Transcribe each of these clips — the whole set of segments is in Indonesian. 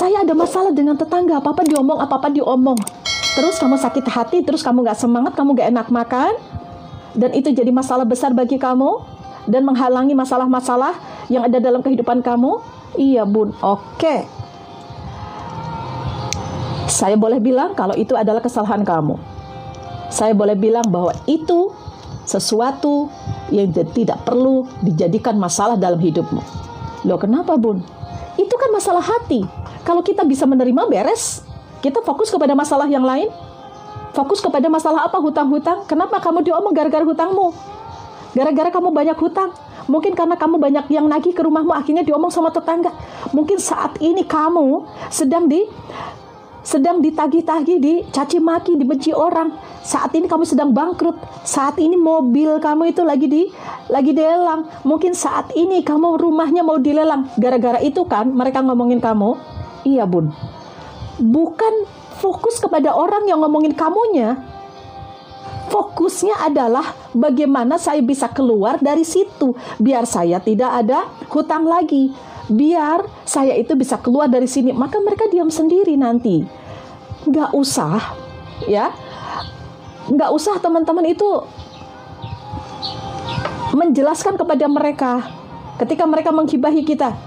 Saya ada masalah dengan tetangga, apa-apa diomong. Terus kamu sakit hati, terus kamu gak semangat, kamu gak enak makan. Dan itu jadi masalah besar bagi kamu. Dan menghalangi masalah-masalah yang ada dalam kehidupan kamu. Iya bun, oke. Saya boleh bilang kalau itu adalah kesalahan kamu. Saya boleh bilang bahwa itu sesuatu yang tidak perlu dijadikan masalah dalam hidupmu. Loh kenapa bun? Itu kan masalah hati. Kalau kita bisa menerima, beres. Kita fokus kepada masalah yang lain. Fokus kepada masalah apa? Hutang-hutang. Kenapa kamu diomong gara-gara hutangmu? Gara-gara kamu banyak hutang. Mungkin karena kamu banyak yang nagih ke rumahmu, akhirnya diomong sama tetangga. Mungkin saat ini kamu sedang ditagih-tagih, dicaci maki, dibenci orang. Saat ini kamu sedang bangkrut. Saat ini mobil kamu itu lagi dilelang. Mungkin saat ini kamu rumahnya mau dilelang. Gara-gara itu kan mereka ngomongin kamu. Iya bun. Bukan fokus kepada orang yang ngomongin kamunya. Fokusnya adalah bagaimana saya bisa keluar dari situ. Biar saya tidak ada hutang lagi. Biar saya itu bisa keluar dari sini. Maka mereka diam sendiri nanti. Nggak usah, ya. Nggak usah teman-teman itu menjelaskan kepada mereka. Ketika mereka menghibahi kita.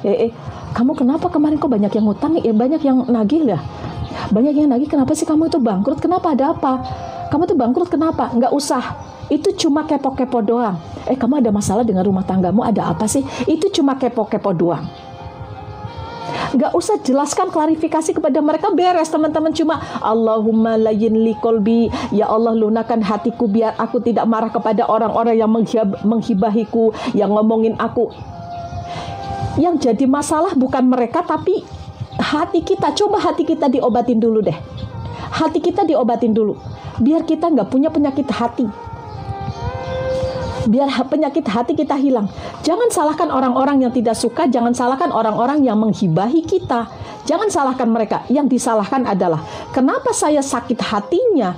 Kamu kenapa kemarin kok banyak yang hutang? Banyak yang nagih ya. Banyak yang nagih, kenapa sih kamu itu bangkrut? Kenapa, ada apa? Kamu tuh bangkrut kenapa? Nggak usah. Itu cuma kepo-kepo doang. Kamu ada masalah dengan rumah tanggamu, ada apa sih? Itu cuma kepo-kepo doang. Nggak usah jelaskan, klarifikasi kepada mereka, beres teman-teman. Cuma Allahumma layyin li qalbi, ya Allah lunakan hatiku biar aku tidak marah kepada orang-orang yang menghibahiku, yang ngomongin aku. Yang jadi masalah bukan mereka tapi hati kita. Coba hati kita diobatin dulu deh. Hati kita diobatin dulu. Biar kita nggak punya penyakit hati. Biar penyakit hati kita hilang. Jangan salahkan orang-orang yang tidak suka. Jangan salahkan orang-orang yang menghibahi kita. Jangan salahkan mereka. Yang disalahkan adalah kenapa saya sakit hatinya?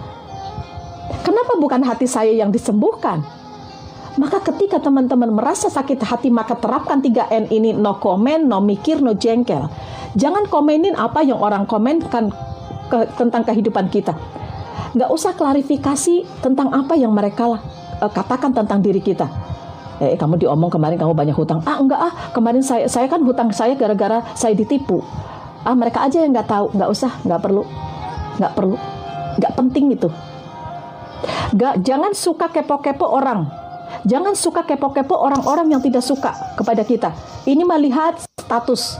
Kenapa bukan hati saya yang disembuhkan? Maka ketika teman-teman merasa sakit hati, maka terapkan 3N ini. No comment, no mikir, no jengkel. Jangan komenin apa yang orang komenkan tentang kehidupan kita. Nggak usah klarifikasi tentang apa yang mereka katakan tentang diri kita. Kamu diomong kemarin kamu banyak hutang. Enggak kemarin saya kan hutang saya gara-gara saya ditipu. Mereka aja yang nggak tahu. Nggak usah, nggak perlu, nggak penting itu. Jangan suka kepo-kepo orang. Jangan suka kepo-kepo orang-orang yang tidak suka kepada kita. Ini melihat status.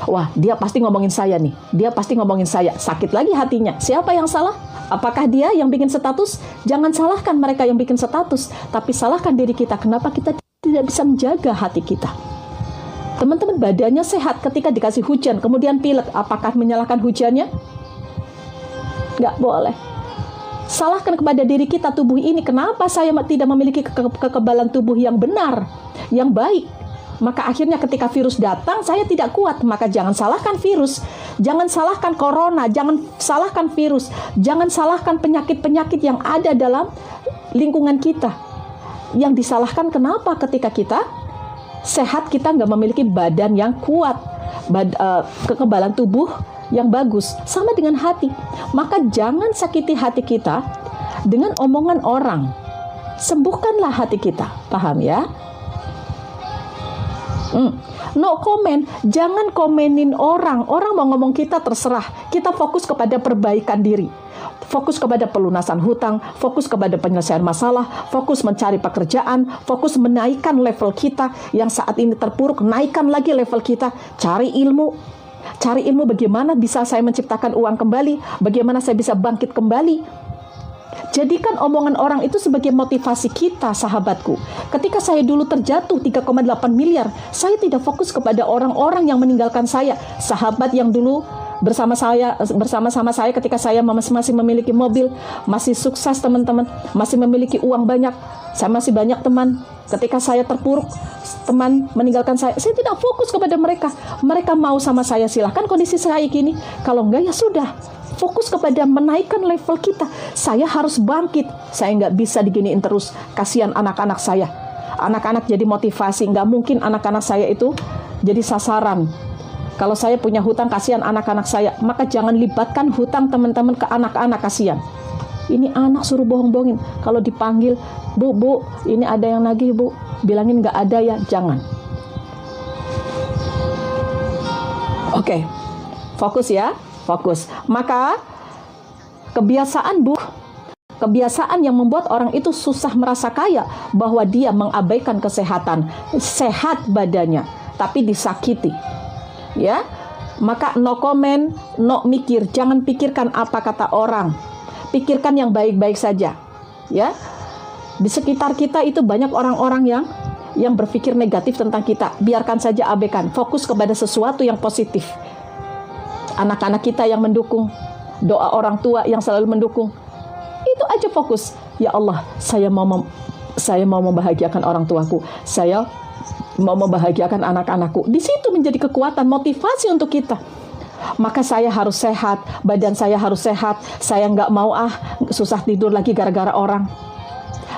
Wah, dia pasti ngomongin saya nih. Dia pasti ngomongin saya. Sakit lagi hatinya. Siapa yang salah? Apakah dia yang bikin status? Jangan salahkan mereka yang bikin status. Tapi salahkan diri kita. Kenapa kita tidak bisa menjaga hati kita? Teman-teman, badannya sehat ketika dikasih hujan. Kemudian pilek. Apakah menyalahkan hujannya? Nggak boleh. Salahkan kepada diri kita, tubuh ini, kenapa saya tidak memiliki kekebalan tubuh yang benar, yang baik. Maka akhirnya ketika virus datang, saya tidak kuat. Maka jangan salahkan virus, jangan salahkan corona, jangan salahkan virus, jangan salahkan penyakit-penyakit yang ada dalam lingkungan kita. Yang disalahkan kenapa ketika kita sehat, kita nggak memiliki badan yang kuat, kekebalan tubuh yang bagus. Sama dengan hati. Maka jangan sakiti hati kita dengan omongan orang. Sembuhkanlah hati kita. Paham ya? No comment. Jangan komenin orang. Orang mau ngomong kita terserah. Kita fokus kepada perbaikan diri. Fokus kepada pelunasan hutang, fokus kepada penyelesaian masalah, fokus mencari pekerjaan, fokus menaikkan level kita yang saat ini terpuruk, naikkan lagi level kita. Cari ilmu. Cari ilmu bagaimana bisa saya menciptakan uang kembali, bagaimana saya bisa bangkit kembali. Jadikan omongan orang itu sebagai motivasi kita, sahabatku. Ketika saya dulu terjatuh 3,8 miliar, saya tidak fokus kepada orang-orang yang meninggalkan saya. Sahabat yang dulu bersama-sama saya ketika saya masih memiliki mobil, masih sukses teman-teman, masih memiliki uang banyak. Saya masih banyak teman. Ketika saya terpuruk, teman meninggalkan saya tidak fokus kepada mereka. Mereka mau sama saya, silahkan kondisi saya gini. Kalau enggak ya sudah. Fokus kepada menaikkan level kita. Saya harus bangkit. Saya nggak bisa diginiin terus. Kasihan anak-anak saya. Anak-anak jadi motivasi. Nggak mungkin anak-anak saya itu jadi sasaran. Kalau saya punya hutang, kasihan anak-anak saya, maka jangan libatkan hutang teman-teman ke anak-anak, kasihan. Ini anak suruh bohong-bohongin. Kalau dipanggil, bu, ini ada yang nagih bu, bilangin nggak ada ya, jangan. Oke, fokus ya, fokus. Maka kebiasaan yang membuat orang itu susah merasa kaya, bahwa dia mengabaikan kesehatan, sehat badannya, tapi disakiti. Ya, maka no comment, no mikir, jangan pikirkan apa kata orang, pikirkan yang baik-baik saja. Ya, di sekitar kita itu banyak orang-orang yang berpikir negatif tentang kita, biarkan saja, abaikan, fokus kepada sesuatu yang positif. Anak-anak kita yang mendukung, doa orang tua yang selalu mendukung, itu aja fokus. Ya Allah, saya mau membahagiakan orang tuaku, saya mau membahagiakan anak-anakku. Di situ menjadi kekuatan, motivasi untuk kita. Maka saya harus sehat, badan saya harus sehat. Saya nggak mau susah tidur lagi gara-gara orang.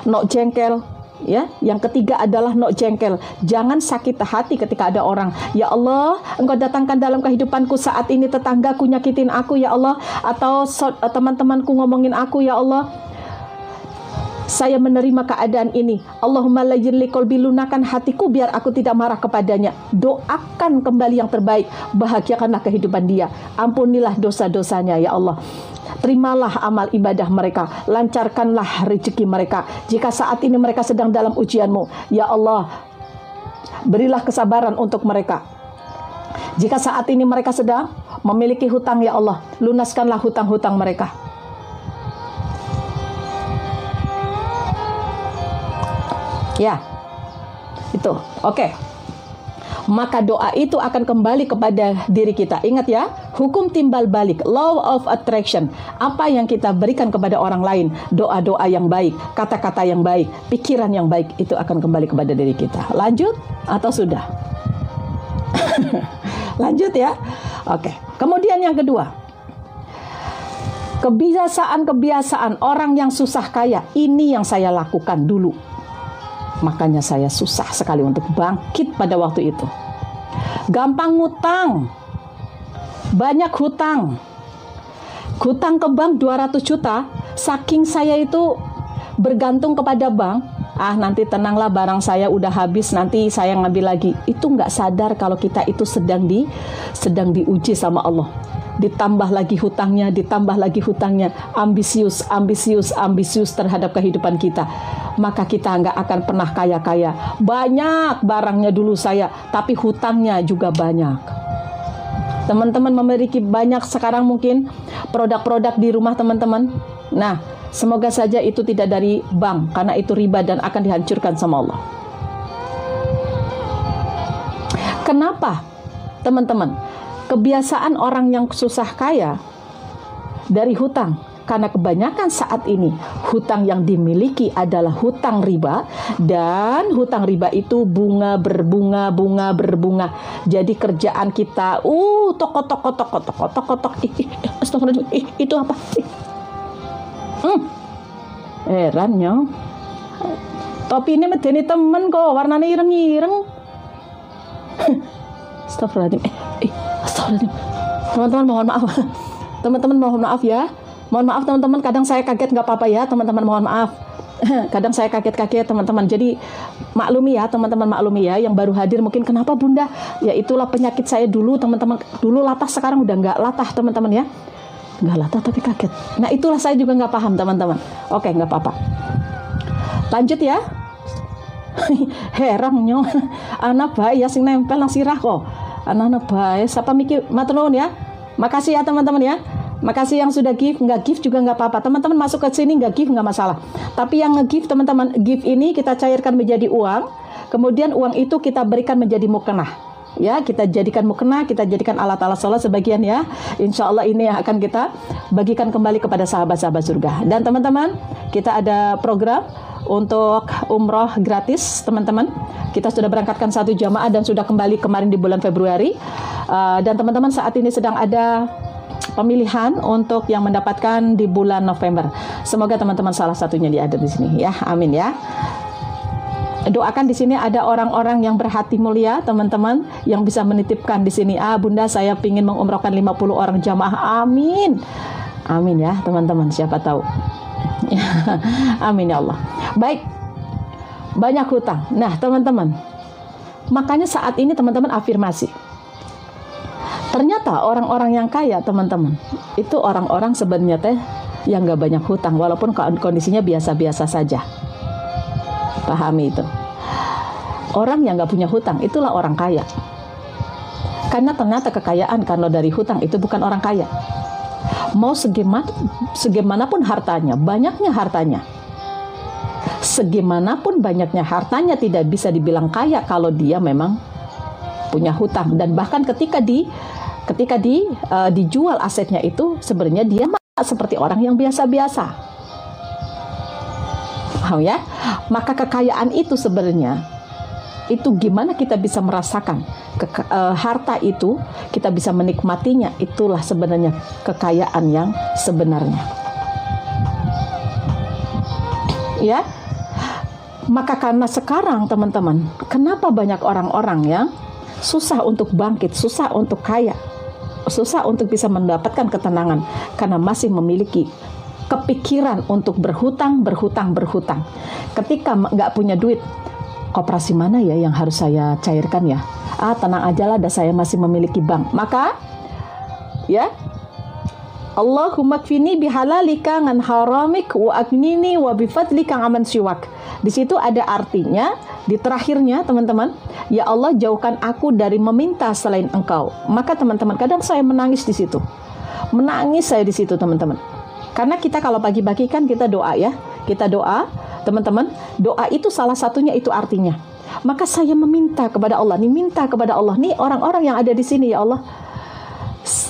No jengkel. Ya, yang ketiga adalah no jengkel. Jangan sakit hati ketika ada orang. Ya Allah, Engkau datangkan dalam kehidupanku saat ini tetanggaku nyakitin aku, ya Allah, atau teman-temanku ngomongin aku, ya Allah. Saya menerima keadaan ini. Allahumma layyin li qalbi, lunakan hatiku biar aku tidak marah kepadanya. Doakan kembali yang terbaik, bahagiakanlah kehidupan dia. Ampunilah dosa-dosanya, ya Allah. Terimalah amal ibadah mereka, lancarkanlah rezeki mereka. Jika saat ini mereka sedang dalam ujianmu, ya Allah, berilah kesabaran untuk mereka. Jika saat ini mereka sedang memiliki hutang, ya Allah, lunaskanlah hutang-hutang mereka. Ya, itu oke. Maka doa itu akan kembali kepada diri kita. Ingat ya, hukum timbal balik, law of attraction. Apa yang kita berikan kepada orang lain, doa-doa yang baik, kata-kata yang baik, pikiran yang baik, itu akan kembali kepada diri kita. Lanjut atau sudah? Lanjut ya. Oke. Kemudian yang kedua, kebiasaan-kebiasaan orang yang susah kaya. Ini yang saya lakukan dulu. Makanya saya susah sekali untuk bangkit pada waktu itu. Gampang ngutang, banyak hutang. Hutang ke bank 200 juta, saking saya itu bergantung kepada bank. Nanti tenanglah, barang saya udah habis, nanti saya ngambil lagi. Itu nggak sadar kalau kita itu sedang diuji sama Allah. Ditambah lagi hutangnya, ambisius terhadap kehidupan kita. Maka kita nggak akan pernah kaya-kaya. Banyak barangnya dulu saya, tapi hutangnya juga banyak. Teman-teman memiliki banyak sekarang mungkin produk-produk di rumah teman-teman. Nah, semoga saja itu tidak dari bank, karena itu riba dan akan dihancurkan sama Allah. Kenapa, teman-teman? Kebiasaan orang yang susah kaya dari hutang, karena kebanyakan saat ini hutang yang dimiliki adalah hutang riba, dan hutang riba itu bunga berbunga. Jadi kerjaan kita tok. Astagfirullahaladzim, itu apa? Herannya. Topi ini medeni temen kok, warnanya ireng-ireng. Astagfirullahaladzim. Astagfirullahaladzim. Teman-teman mohon maaf. Teman-teman mohon maaf ya. Mohon maaf teman-teman, kadang saya kaget, nggak apa-apa ya teman-teman, mohon maaf. Kadang saya kaget-kaget teman-teman. Jadi maklumi ya teman-teman, maklumi ya. Yang baru hadir mungkin, kenapa bunda? Ya itulah penyakit saya dulu teman-teman. Dulu latah, sekarang udah nggak latah teman-teman ya. Nggak latah tapi kaget. Nah itulah saya juga nggak paham teman-teman. Oke, nggak apa-apa. Lanjut ya. Herannya anak bayi ya sing nempel nang sirah kok. Anak bayi siapa mikir maturnuun ya. Makasih ya teman-teman ya. Makasih yang sudah give, nggak give juga nggak apa-apa. Teman-teman masuk ke sini nggak give nggak masalah. Tapi yang nge-give teman-teman, give ini kita cairkan menjadi uang. Kemudian uang itu kita berikan menjadi mukena. Ya, kita jadikan mukena, kita jadikan alat-alat sholat sebagian ya. Insya Allah ini yang akan kita bagikan kembali kepada sahabat-sahabat surga. Dan teman-teman, kita ada program untuk umroh gratis teman-teman. Kita sudah berangkatkan 1 jamaah dan sudah kembali kemarin di bulan Februari. Dan teman-teman saat ini sedang ada pemilihan untuk yang mendapatkan di bulan November. Semoga teman-teman salah satunya ada di sini ya. Amin ya. Doakan di sini ada orang-orang yang berhati mulia, teman-teman, yang bisa menitipkan di sini. Bunda, saya ingin mengumrohkan 50 orang jamaah. Amin. Amin ya, teman-teman. Siapa tahu. Amin ya Allah. Baik. Banyak hutang. Nah, teman-teman. Makanya saat ini teman-teman afirmasi. Ternyata orang-orang yang kaya, teman-teman, itu orang-orang sebenarnya yang gak banyak hutang, walaupun kondisinya biasa-biasa saja. Pahami itu. Orang yang gak punya hutang, itulah orang kaya. Karena ternyata kekayaan karena dari hutang itu bukan orang kaya. Mau segimanapun hartanya, banyaknya hartanya. Segimanapun banyaknya hartanya tidak bisa dibilang kaya kalau dia memang punya hutang. Dan bahkan ketika dijual asetnya itu sebenarnya dia seperti orang yang biasa-biasa. Paham ya? Maka kekayaan itu sebenarnya itu gimana kita bisa merasakan harta itu, kita bisa menikmatinya, itulah sebenarnya kekayaan yang sebenarnya. Ya. Maka karena sekarang teman-teman, kenapa banyak orang-orang yang susah untuk bangkit, susah untuk kaya, susah untuk bisa mendapatkan ketenangan karena masih memiliki kepikiran untuk berhutang. Ketika nggak punya duit, koperasi mana ya yang harus saya cairkan ya? Tenang aja lah, saya masih memiliki bank. Maka ya, Allahumma kfini bihalalika ngan haramik wa aghnini wa bifadlika aman siwak. Di situ ada artinya, di terakhirnya teman-teman, ya Allah jauhkan aku dari meminta selain Engkau. Maka teman-teman, kadang saya menangis di situ. Menangis saya di situ teman-teman. Karena kita kalau pagi-pagi kan kita doa ya. Kita doa, teman-teman, doa itu salah satunya itu artinya. Maka saya meminta kepada Allah, minta kepada Allah. Nih orang-orang yang ada di sini ya Allah.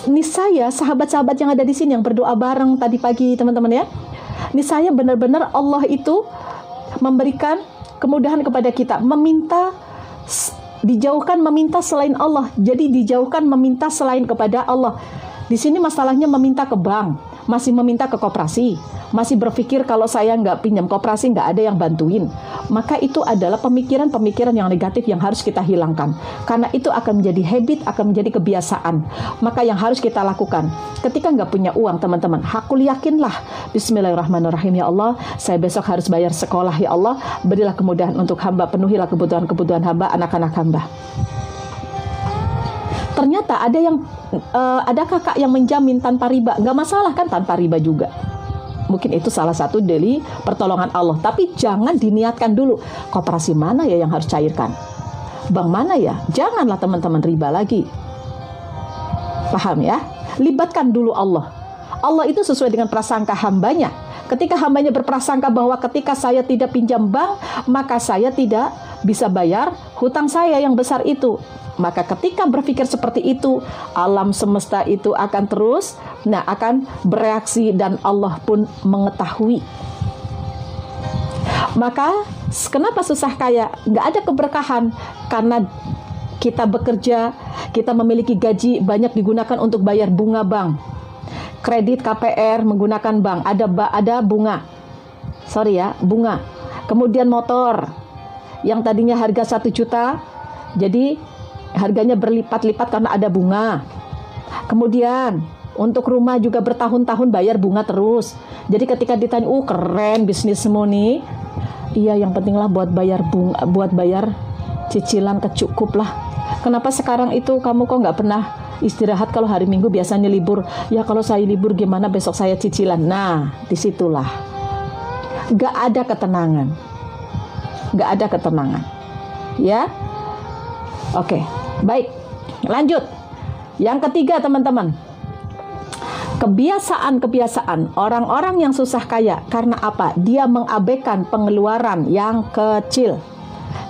Nih saya, sahabat-sahabat yang ada di sini yang berdoa bareng tadi pagi teman-teman ya. Nih saya benar-benar Allah itu memberikan kemudahan kepada kita, dijauhkan meminta selain Allah. Jadi dijauhkan meminta selain kepada Allah. Di sini masalahnya meminta ke bank, masih meminta ke koperasi, masih berpikir kalau saya nggak pinjam koperasi nggak ada yang bantuin. Maka itu adalah pemikiran-pemikiran yang negatif yang harus kita hilangkan. Karena itu akan menjadi habit, akan menjadi kebiasaan. Maka yang harus kita lakukan, ketika nggak punya uang teman-teman, hakul yakinlah, bismillahirrahmanirrahim, ya Allah, saya besok harus bayar sekolah, ya Allah, berilah kemudahan untuk hamba, penuhilah kebutuhan-kebutuhan hamba, anak-anak hamba. Ternyata ada kakak yang menjamin tanpa riba, nggak masalah kan, tanpa riba juga. Mungkin itu salah satu dari pertolongan Allah. Tapi jangan diniatkan dulu, koperasi mana ya yang harus cairkan, bank mana ya, janganlah teman-teman riba lagi. Paham ya? Libatkan dulu Allah. Allah itu sesuai dengan prasangka hambanya. Ketika hambanya berprasangka bahwa ketika saya tidak pinjam bank, maka saya tidak bisa bayar hutang saya yang besar itu. Maka ketika berpikir seperti itu, alam semesta itu akan terus akan bereaksi dan Allah pun mengetahui. Maka kenapa susah kaya? Nggak ada keberkahan karena kita bekerja, kita memiliki gaji banyak digunakan untuk bayar bunga bank. Kredit KPR menggunakan bank, ada bunga. Bunga. Kemudian motor yang tadinya harga 1 juta, jadi harganya berlipat-lipat karena ada bunga. Kemudian untuk rumah juga bertahun-tahun bayar bunga terus. Jadi ketika ditanya, keren bisnismu nih. Iya, yang pentinglah buat bayar bunga, buat bayar cicilan kecukup lah. Kenapa sekarang itu kamu kok nggak pernah istirahat kalau hari Minggu biasanya libur? Ya kalau saya libur gimana besok saya cicilan. Nah, disitulah nggak ada ketenangan. Nggak ada ketenangan. Ya. Oke. Baik, lanjut. Yang ketiga teman-teman, kebiasaan orang-orang yang susah kaya. Karena apa? Dia mengabaikan pengeluaran yang kecil,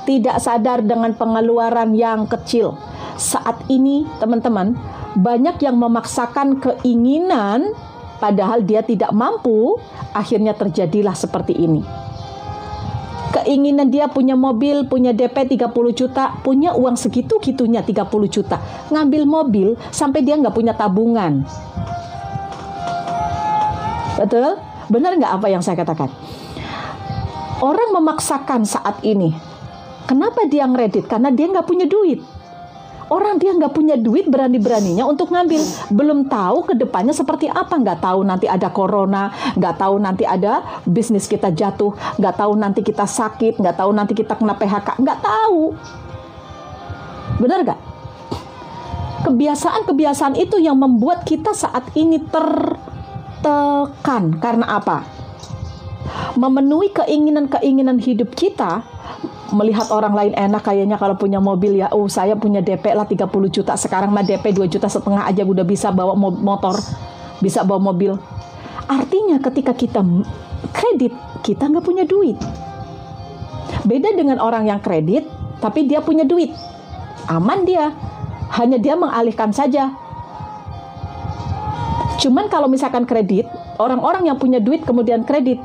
tidak sadar dengan pengeluaran yang kecil. Saat ini teman-teman, banyak yang memaksakan keinginan padahal dia tidak mampu. Akhirnya terjadilah seperti ini. Keinginan dia punya mobil, punya DP 30 juta, punya uang segitu-gitunya 30 juta. Ngambil mobil sampai dia nggak punya tabungan. Betul? Benar nggak apa yang saya katakan? Orang memaksakan saat ini Kenapa dia ngredit? Karena dia nggak punya duit. Orang dia nggak punya duit, berani-beraninya untuk ngambil. Belum tahu ke depannya seperti apa. Nggak tahu nanti ada corona, nggak tahu nanti ada bisnis kita jatuh, nggak tahu nanti kita sakit, nggak tahu nanti kita kena PHK, nggak tahu. Benar nggak? Kebiasaan-kebiasaan itu yang membuat kita saat ini tertekan. Karena apa? Memenuhi keinginan-keinginan hidup kita. Melihat orang lain enak kayaknya kalau punya mobil ya, oh saya punya DP lah 30 juta, sekarang mah DP 2,5 juta aja udah bisa bawa motor, bisa bawa mobil. Artinya ketika kita kredit, kita nggak punya duit. Beda dengan orang yang kredit, tapi dia punya duit. Aman dia, hanya dia mengalihkan saja. Cuman kalau misalkan kredit, orang-orang yang punya duit kemudian kredit,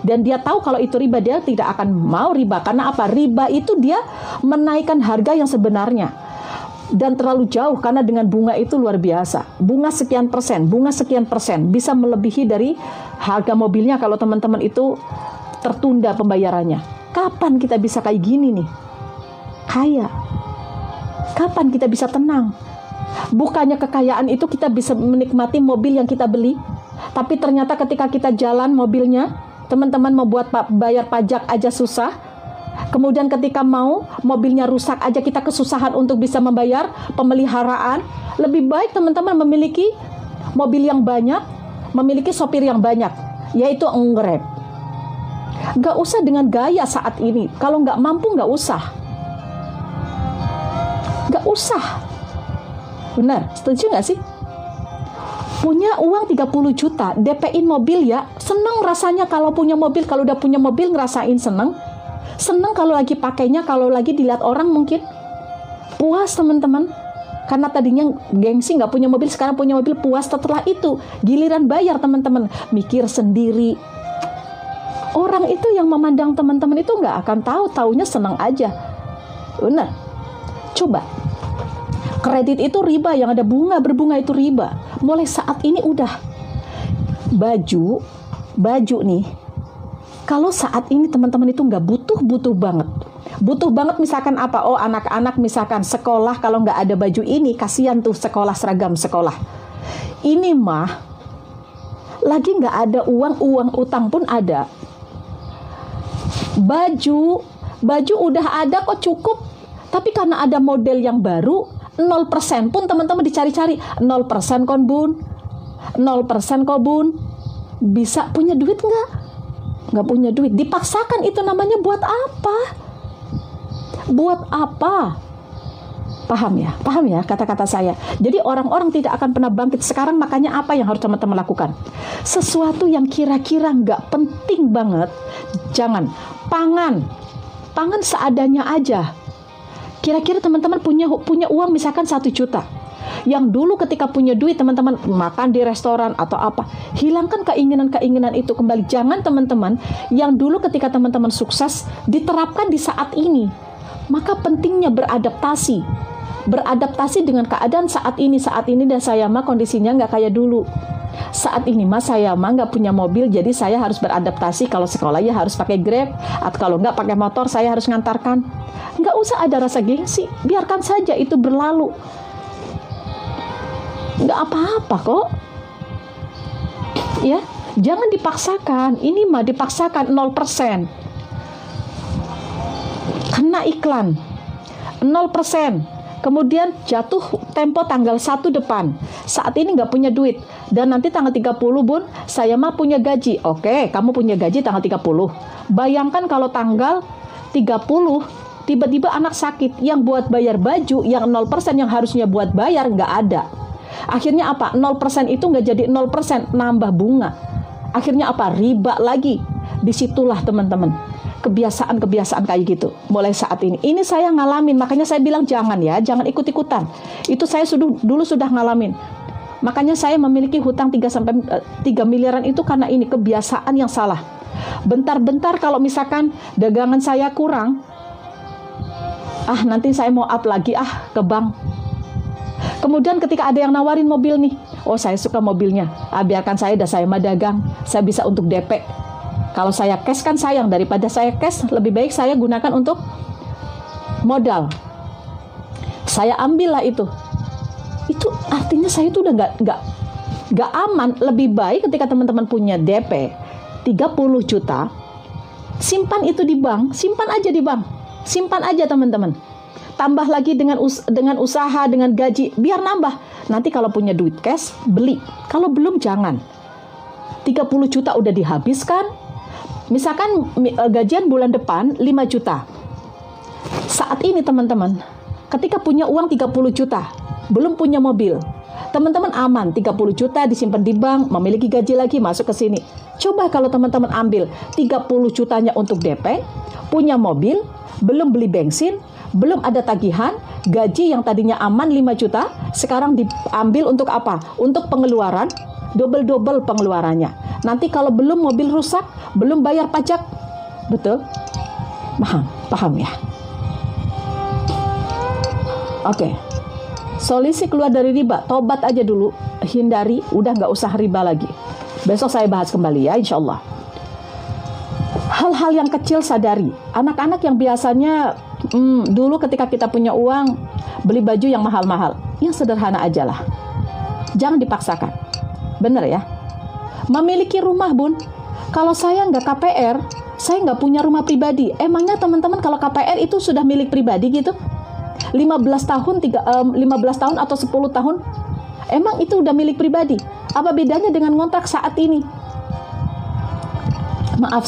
dan dia tahu kalau itu riba, dia tidak akan mau riba. Karena apa? Riba itu dia menaikkan harga yang sebenarnya. Dan terlalu jauh, karena dengan bunga itu luar biasa. Bunga sekian persen bisa melebihi dari harga mobilnya kalau teman-teman itu tertunda pembayarannya. Kapan kita bisa kayak gini nih? Kaya. Kapan kita bisa tenang? Bukannya kekayaan itu kita bisa menikmati mobil yang kita beli, tapi ternyata ketika kita jalan mobilnya, teman-teman mau buat bayar pajak aja susah. Kemudian ketika mau mobilnya rusak aja kita kesusahan untuk bisa membayar pemeliharaan. Lebih baik teman-teman memiliki mobil yang banyak, memiliki sopir yang banyak, yaitu Grab. Gak usah dengan gaya saat ini. Kalau gak mampu gak usah. Gak usah. Benar, setuju gak sih? Punya uang 30 juta, DP-in mobil ya, seneng rasanya kalau punya mobil. Kalau udah punya mobil ngerasain seneng. Seneng kalau lagi pakainya, kalau lagi dilihat orang mungkin. Puas teman-teman. Karena tadinya gengsi nggak punya mobil, sekarang punya mobil, puas. Setelah itu, giliran bayar teman-teman, mikir sendiri. Orang itu yang memandang teman-teman itu nggak akan tahu, taunya seneng aja. Benar. Coba. Kredit itu riba, yang ada bunga, berbunga itu riba. Mulai saat ini udah. Baju nih. Kalau saat ini teman-teman itu nggak butuh banget. Butuh banget misalkan apa? Oh anak-anak misalkan sekolah kalau nggak ada baju ini, kasihan tuh sekolah, seragam sekolah. Ini mah lagi nggak ada uang utang pun ada. Baju udah ada kok cukup. Tapi karena ada model yang baru, 0% pun teman-teman dicari-cari. 0% kon bun. 0% kok bun. Bisa punya duit nggak? Nggak punya duit. Dipaksakan, itu namanya buat apa? Buat apa? Paham ya kata-kata saya. Jadi orang-orang tidak akan pernah bangkit. Sekarang makanya apa yang harus teman-teman lakukan? Sesuatu yang kira-kira nggak penting banget, jangan. Pangan seadanya aja. Kira-kira teman-teman punya uang misalkan 1 juta. Yang dulu ketika punya duit teman-teman makan di restoran atau apa, hilangkan keinginan-keinginan itu kembali. Jangan teman-teman yang dulu ketika teman-teman sukses diterapkan di saat ini. Maka pentingnya beradaptasi dengan keadaan saat ini dan saya mah kondisinya nggak kayak dulu. Saat ini mah saya mah nggak punya mobil, jadi saya harus beradaptasi. Kalau sekolah ya harus pakai Grab, atau kalau nggak pakai motor saya harus ngantarkan. Nggak usah ada rasa gengsi, biarkan saja itu berlalu. Nggak apa-apa kok. Ya, jangan dipaksakan. Ini mah dipaksakan 0%. Kena iklan 0%. Kemudian jatuh tempo tanggal 1 depan. Saat ini nggak punya duit. Dan nanti tanggal 30 bun, saya mah punya gaji. Oke, kamu punya gaji tanggal 30. Bayangkan kalau tanggal 30, tiba-tiba anak sakit. Yang buat bayar baju, yang 0% yang harusnya buat bayar, nggak ada. Akhirnya apa? 0% itu nggak jadi 0%, nambah bunga. Akhirnya apa? Riba lagi. Disitulah teman-teman. Kebiasaan-kebiasaan kayak gitu mulai saat ini. Ini saya ngalamin, makanya saya bilang jangan ikut-ikutan. Itu saya dulu sudah ngalamin. Makanya saya memiliki hutang 3 miliaran itu karena ini kebiasaan yang salah. Bentar-bentar kalau misalkan dagangan saya kurang, nanti saya mau up lagi ke bank. Kemudian ketika ada yang nawarin mobil nih, oh saya suka mobilnya, biarkan saya mah dagang, saya bisa untuk DP. Kalau saya cash kan sayang, daripada saya cash lebih baik saya gunakan untuk modal. Saya ambil lah itu. Itu artinya saya itu udah nggak aman. Lebih baik ketika teman-teman punya DP 30 juta, simpan itu di bank, simpan aja di bank. Simpan aja teman-teman. Tambah lagi dengan usaha, dengan gaji, biar nambah. Nanti kalau punya duit cash, beli. Kalau belum, jangan. 30 juta udah dihabiskan. Misalkan gajian bulan depan 5 juta. Saat ini teman-teman, ketika punya uang 30 juta, belum punya mobil, teman-teman aman, 30 juta disimpan di bank, memiliki gaji lagi masuk ke sini. Coba kalau teman-teman ambil 30 jutanya untuk DP, punya mobil, belum beli bensin, belum ada tagihan, gaji yang tadinya aman 5 juta, sekarang diambil untuk apa? Untuk pengeluaran, double pengeluarannya. Nanti kalau belum mobil rusak, belum bayar pajak, betul? Paham ya? Oke. Solusi keluar dari riba, tobat aja dulu, hindari, udah nggak usah riba lagi. Besok saya bahas kembali ya, insya Allah. Hal-hal yang kecil sadari. Anak-anak yang biasanya dulu ketika kita punya uang, beli baju yang mahal-mahal, yang sederhana aja lah. Jangan dipaksakan. Bener ya? Memiliki rumah, Bun. Kalau saya nggak KPR, saya nggak punya rumah pribadi. Emangnya teman-teman kalau KPR itu sudah milik pribadi gitu? 15 tahun atau 10 tahun? Emang itu udah milik pribadi? Apa bedanya dengan ngontrak saat ini? Maaf,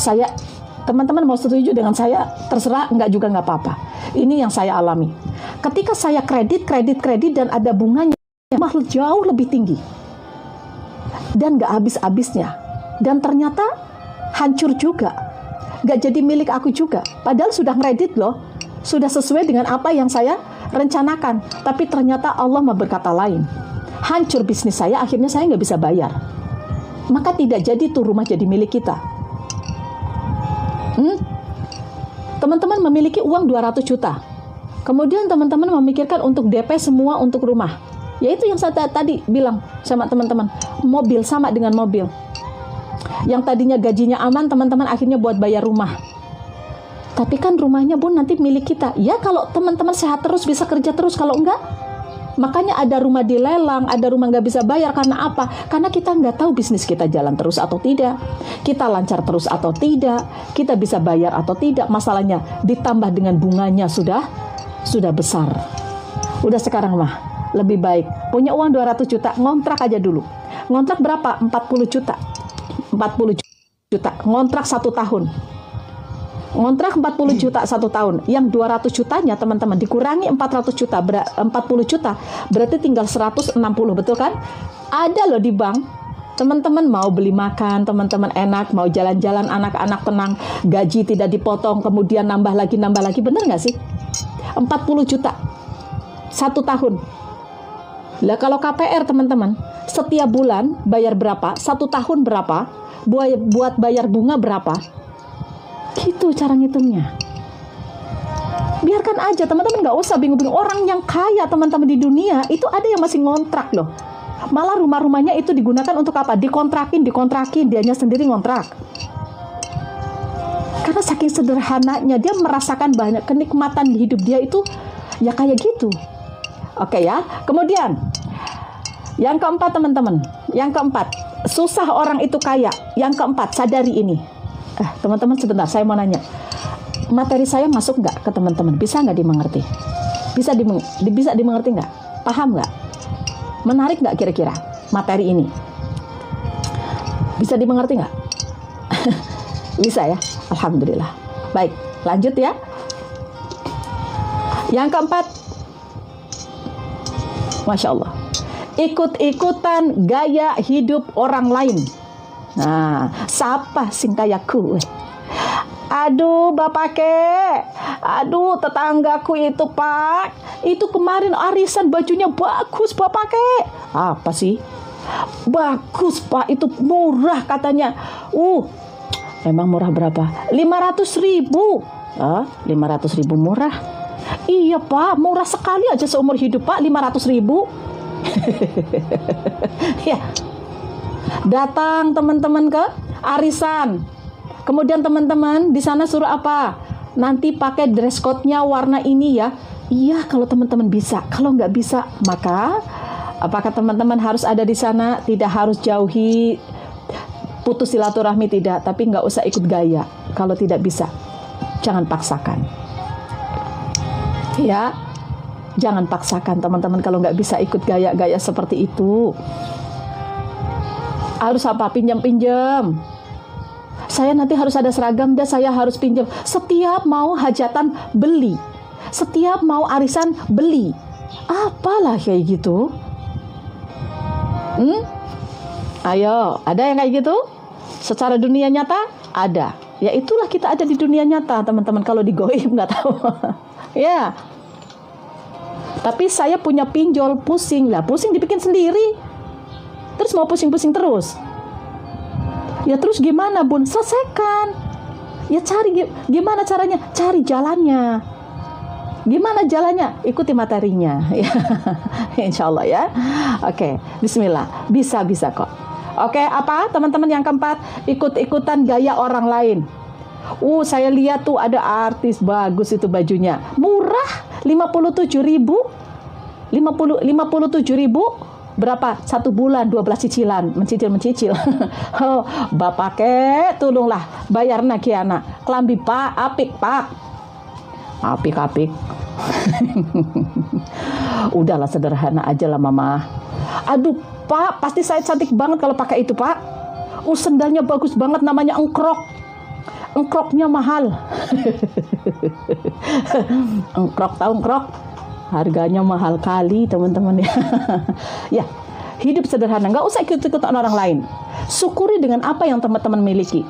teman-teman mau setuju dengan saya, terserah, enggak juga nggak apa-apa. Ini yang saya alami. Ketika saya kredit dan ada bunganya mahal jauh lebih tinggi. Dan nggak habis-habisnya. Dan ternyata hancur juga. Nggak jadi milik aku juga. Padahal sudah kredit loh. Sudah sesuai dengan apa yang saya rencanakan. Tapi ternyata Allah berkata lain. Hancur bisnis saya, akhirnya saya nggak bisa bayar. Maka tidak jadi tuh rumah jadi milik kita. Teman-teman memiliki uang 200 juta. Kemudian teman-teman memikirkan untuk DP semua untuk rumah. Yaitu yang saya tadi bilang sama teman-teman. Mobil sama dengan mobil. Yang tadinya gajinya aman, teman-teman akhirnya buat bayar rumah. Tapi kan rumahnya Bun nanti milik kita. Ya kalau teman-teman sehat terus, bisa kerja terus. Kalau enggak, makanya ada rumah dilelang, ada rumah nggak bisa bayar. Karena apa? Karena kita nggak tahu bisnis kita jalan terus atau tidak. Kita lancar terus atau tidak. Kita bisa bayar atau tidak. Masalahnya ditambah dengan bunganya sudah besar. Udah sekarang mah lebih baik punya uang 200 juta, ngontrak aja dulu. Ngontrak berapa? 40 juta. 40 juta. Ngontrak 1 tahun. Ngontrak 40 juta 1 tahun. Yang 200 jutanya teman-teman dikurangi 400 juta, 40 juta. Berarti tinggal 160, betul kan? Ada loh di bank. Teman-teman mau beli makan, teman-teman enak, mau jalan-jalan, anak-anak tenang, gaji tidak dipotong, kemudian nambah lagi, bener nggak sih? 40 juta 1 tahun. Lah kalau KPR teman-teman, setiap bulan bayar berapa? 1 tahun berapa? Buat bayar bunga berapa? Gitu cara ngitungnya. Biarkan aja teman-teman, nggak usah bingung-bingung. Orang yang kaya teman-teman di dunia itu ada yang masih ngontrak loh. Malah rumah-rumahnya itu digunakan untuk apa? Dikontrakin, dianya sendiri ngontrak. Karena saking sederhananya dia merasakan banyak kenikmatan di hidup dia itu ya kayak gitu. Oke ya. Kemudian yang keempat teman-teman, susah orang itu kaya. Yang keempat, sadari ini. Teman-teman sebentar, saya mau nanya. Materi saya masuk nggak ke teman-teman? Bisa nggak dimengerti? Bisa dimengerti nggak? Paham nggak? Menarik nggak kira-kira materi ini? Bisa dimengerti nggak? Bisa ya? Alhamdulillah. Baik, lanjut ya. Yang keempat, Masya Allah, ikut-ikutan gaya hidup orang lain. Nah, siapa sing kayaku? Aduh, bapak ke, aduh tetanggaku itu pak, itu kemarin arisan bajunya bagus bapak ke. Apa sih? Bagus pak, itu murah katanya. Emang murah berapa? 500.000. 500.000 murah? Iya pak, murah sekali aja seumur hidup pak, 500.000. Ya. Datang teman-teman ke arisan. Kemudian teman-teman di sana suruh apa? nanti pakai dress code-nya warna ini ya. Iya, kalau teman-teman bisa. Kalau nggak bisa, maka apakah teman-teman harus ada di sana? Tidak harus jauhi, putus silaturahmi tidak, tapi nggak usah ikut gaya. Kalau tidak bisa, jangan paksakan. Ya, jangan paksakan teman-teman kalau nggak bisa ikut gaya-gaya seperti itu. Harus apa? Pinjam-pinjam. Saya nanti harus ada seragam dan saya harus pinjam. Setiap mau hajatan beli. Setiap mau arisan beli. Apalah kayak gitu? Ayo, ada yang kayak gitu? Secara dunia nyata ada. Ya itulah kita ada di dunia nyata, teman-teman. Kalau di goib nggak tahu. Ya. Tapi saya punya pinjol, pusing lah. Pusing dibikin sendiri. Terus mau pusing-pusing terus. Ya terus gimana bun? Selesaikan. Ya cari gimana caranya? Cari jalannya. Gimana jalannya? Ikuti materinya. Ya. Insya Allah ya. Oke, bismillah. Bisa kok. Oke, apa teman-teman yang keempat? Ikut-ikutan gaya orang lain. Saya lihat tuh ada artis bagus itu bajunya. Murah, 57.000. 57.000. Berapa? 1 bulan 12 cicilan, mencicil. Oh, bapak tolonglah bayar kiana. Kelambi pak, apik pak. Apik. Udahlah sederhana aja lah mama. Aduh pak, pasti saya cantik banget kalau pakai itu pak. Sendalnya bagus banget, namanya engkrok. Engkroknya mahal. Engkrok, tahu engkrok? Harganya mahal kali teman-teman ya. Ya, hidup sederhana, nggak usah ikut-ikutan orang lain. Syukuri dengan apa yang teman-teman miliki.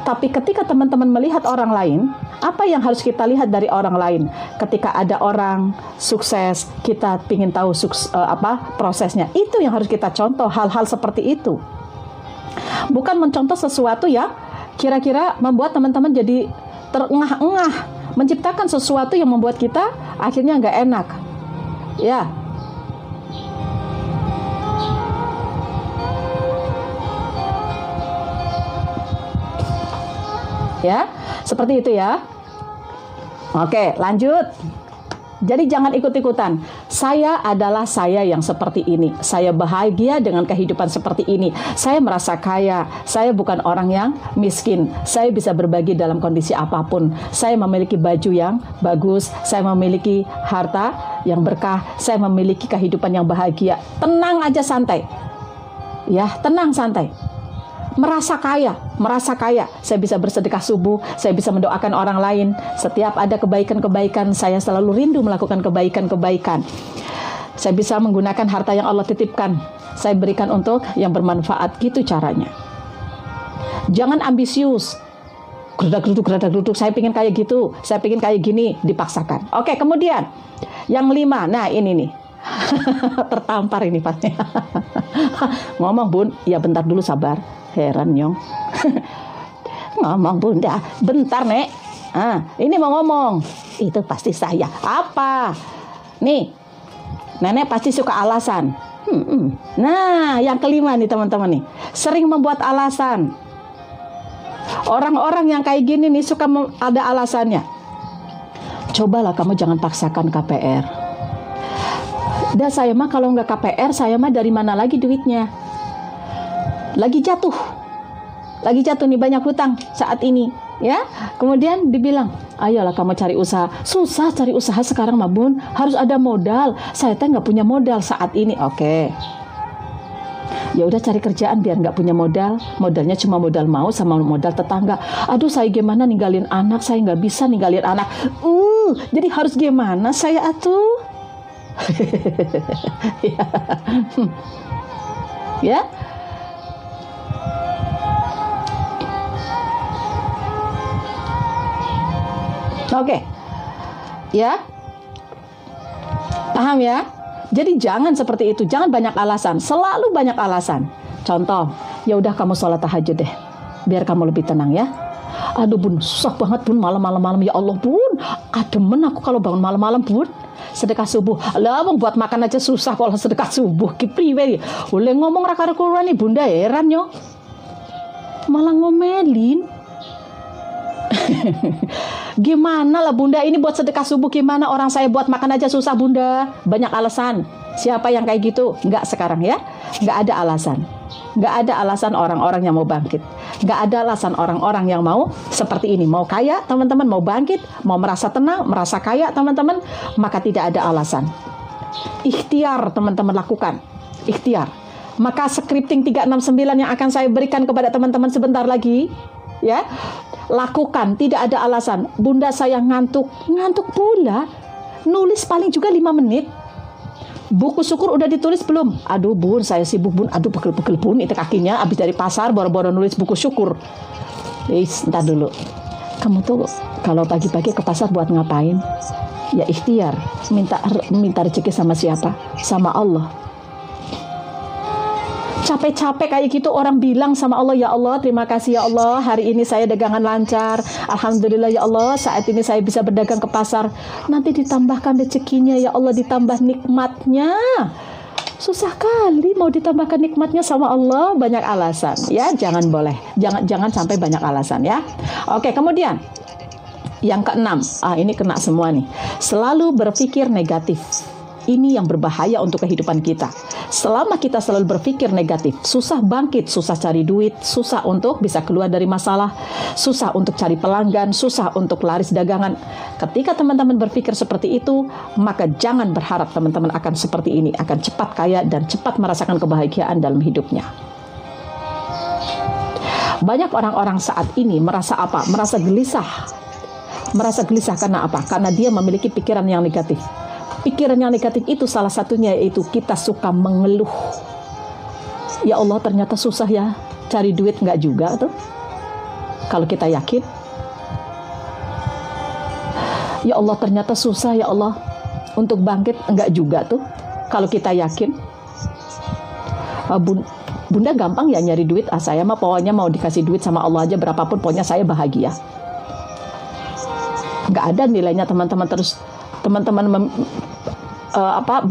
Tapi ketika teman-teman melihat orang lain, apa yang harus kita lihat dari orang lain? Ketika ada orang sukses, kita ingin tahu prosesnya. Itu yang harus kita contoh, hal-hal seperti itu. Bukan mencontoh sesuatu yang kira-kira membuat teman-teman jadi terengah-engah, menciptakan sesuatu yang membuat kita akhirnya nggak enak. Ya. Ya, seperti itu ya. Oke, lanjut. Jadi jangan ikut-ikutan. Saya adalah saya yang seperti ini. Saya bahagia dengan kehidupan seperti ini. Saya merasa kaya. Saya bukan orang yang miskin. Saya bisa berbagi dalam kondisi apapun. Saya memiliki baju yang bagus. Saya memiliki harta yang berkah. Saya memiliki kehidupan yang bahagia. Tenang aja, santai. Ya, tenang, santai. Merasa kaya. Saya bisa bersedekah subuh, saya bisa mendoakan orang lain. Setiap ada kebaikan-kebaikan, saya selalu rindu melakukan kebaikan-kebaikan. Saya bisa menggunakan harta yang Allah titipkan, saya berikan untuk yang bermanfaat. Gitu caranya. Jangan ambisius. Gerdak-geruduk, saya pengen kayak gitu, saya pengen kayak gini, dipaksakan. Oke, kemudian yang 5, nah ini nih. Tertampar ini pasti. Ngomong bun, ya bentar dulu sabar. Heran nyong. Ngomong bunda, bentar nek. Ini mau ngomong. Itu pasti saya. Apa? Nih, nenek pasti suka alasan. Nah, yang kelima nih teman-teman nih, sering membuat alasan. Orang-orang yang kayak gini nih suka ada alasannya. Cobalah kamu jangan paksakan KPR. Dan saya mah kalau nggak KPR, saya mah dari mana lagi duitnya? Lagi jatuh nih, banyak hutang saat ini ya. Kemudian dibilang, ayolah kamu cari usaha. Susah cari usaha sekarang mah bun, harus ada modal. Saya nggak punya modal saat ini. Oke, ya udah cari kerjaan biar nggak punya modal. Modalnya cuma modal mau sama modal tetangga. Aduh, saya gimana ninggalin anak? Saya nggak bisa ninggalin anak. Jadi harus gimana saya atuh? Ya. Oke. Ya. Paham ya? Jadi jangan seperti itu, jangan banyak alasan, selalu banyak alasan. Contoh, ya udah kamu sholat tahajud deh, biar kamu lebih tenang ya. Aduh bun, susah banget bun, malam-malam ya Allah bun, kademen aku kalau bangun malam-malam bun. Sedekah subuh, lah bang buat makan aja susah kalau sedekah subuh. Kipriwe, boleh ngomong raka-raka nih bunda, heran yo, malah ngomelin. Gimana lah bunda, ini buat sedekah subuh gimana? Orang saya buat makan aja susah bunda. Banyak alasan. Siapa yang kayak gitu? Enggak sekarang ya. Enggak ada alasan. Enggak ada alasan orang-orang yang mau bangkit. Enggak ada alasan orang-orang yang mau seperti ini. Mau kaya teman-teman, mau bangkit, mau merasa tenang, merasa kaya teman-teman. Maka tidak ada alasan. Ikhtiar teman-teman lakukan. Ikhtiar. Maka scripting 369 yang akan saya berikan kepada teman-teman sebentar lagi. Ya, lakukan, tidak ada alasan. Bunda saya ngantuk pula. Nulis paling juga 5 menit. Buku syukur udah ditulis belum? Aduh bun, saya sibuk bun. Aduh pegel-pegel bun, itu kakinya habis dari pasar boro-boro nulis buku syukur. Entar dulu. Kamu tuh kalau pagi-pagi ke pasar buat ngapain? Ya ikhtiar, minta rezeki sama siapa? Sama Allah. Capek-capek kayak gitu orang bilang sama Allah, ya Allah terima kasih ya Allah, hari ini saya dagangan lancar, alhamdulillah ya Allah, saat ini saya bisa berdagang ke pasar, nanti ditambahkan rezekinya ya Allah, ditambah nikmatnya. Susah kali mau ditambahkan nikmatnya sama Allah, banyak alasan ya, jangan sampai banyak alasan ya. Oke, kemudian yang keenam, ini kena semua nih, selalu berpikir negatif. Ini yang berbahaya untuk kehidupan kita. Selama kita selalu berpikir negatif, susah bangkit, susah cari duit, susah untuk bisa keluar dari masalah, susah untuk cari pelanggan, susah untuk laris dagangan. Ketika teman-teman berpikir seperti itu, maka jangan berharap teman-teman akan seperti ini, akan cepat kaya dan cepat merasakan kebahagiaan dalam hidupnya. Banyak orang-orang saat ini merasa apa? Merasa gelisah. Merasa gelisah karena apa? Karena dia memiliki pikiran yang negatif. Pikiran yang negatif itu salah satunya yaitu kita suka mengeluh. Ya Allah ternyata susah ya cari duit, enggak juga tuh. Kalau kita yakin. Ya Allah ternyata susah ya Allah untuk bangkit, enggak juga tuh. Kalau kita yakin. Bunda gampang ya nyari duit. Saya mah pokoknya mau dikasih duit sama Allah aja berapapun, pokoknya saya bahagia. Enggak ada nilainya teman-teman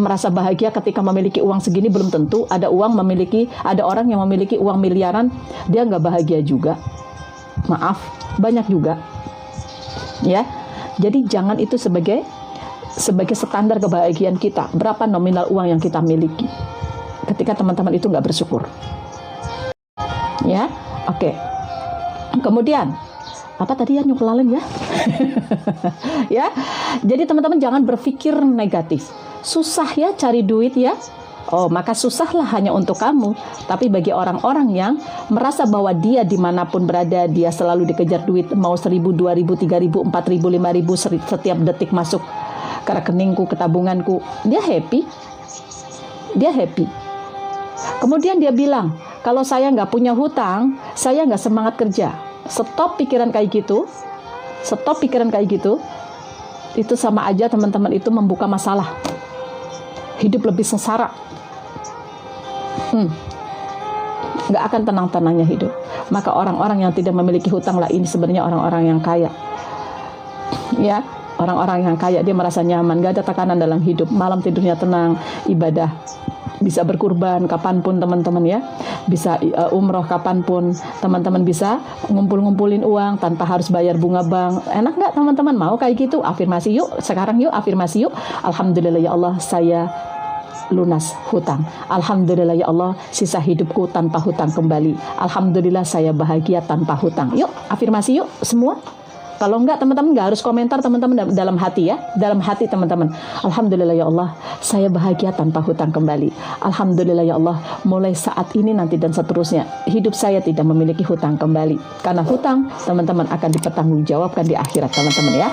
merasa bahagia ketika memiliki uang segini, belum tentu. Ada orang yang memiliki uang miliaran, dia nggak bahagia juga. Maaf, banyak juga. Ya, jadi jangan itu sebagai standar kebahagiaan kita. Berapa nominal uang yang kita miliki? Ketika teman-teman itu nggak bersyukur. Ya, oke. Kemudian apa tadi ya nyuklalen ya? Ya, jadi teman-teman jangan berpikir negatif. Susah ya cari duit ya. Oh, maka susahlah hanya untuk kamu. Tapi bagi orang-orang yang merasa bahwa dia dimanapun berada, dia selalu dikejar duit, mau 1.000, 2.000, 3.000, 4.000, 5.000 setiap detik masuk ke rekeningku, ke tabunganku, dia happy. Dia happy. Kemudian dia bilang, kalau saya nggak punya hutang, saya nggak semangat kerja. Stop pikiran kayak gitu. Stop pikiran kayak gitu. Itu sama aja teman-teman itu membuka masalah. Hidup lebih sengsara. Nggak akan tenang-tenangnya hidup. Maka orang-orang yang tidak memiliki hutang lah, ini sebenarnya orang-orang yang kaya. Ya, orang-orang yang kaya dia merasa nyaman, nggak ada tekanan dalam hidup. Malam tidurnya tenang, ibadah, bisa berkurban kapanpun teman-teman ya, bisa umroh kapanpun, teman-teman bisa ngumpul-ngumpulin uang tanpa harus bayar bunga bank. Enak nggak teman-teman? Mau kayak gitu? Afirmasi yuk, sekarang yuk afirmasi yuk. Alhamdulillah ya Allah saya lunas hutang. Alhamdulillah ya Allah sisa hidupku tanpa hutang kembali. Alhamdulillah saya bahagia tanpa hutang. Yuk afirmasi yuk semua. Kalau enggak teman-teman enggak harus komentar, teman-teman dalam hati ya. Dalam hati teman-teman. Alhamdulillah ya Allah, saya bahagia tanpa hutang kembali. Alhamdulillah ya Allah, mulai saat ini nanti dan seterusnya hidup saya tidak memiliki hutang kembali. Karena hutang teman-teman akan dipertanggungjawabkan di akhirat teman-teman ya.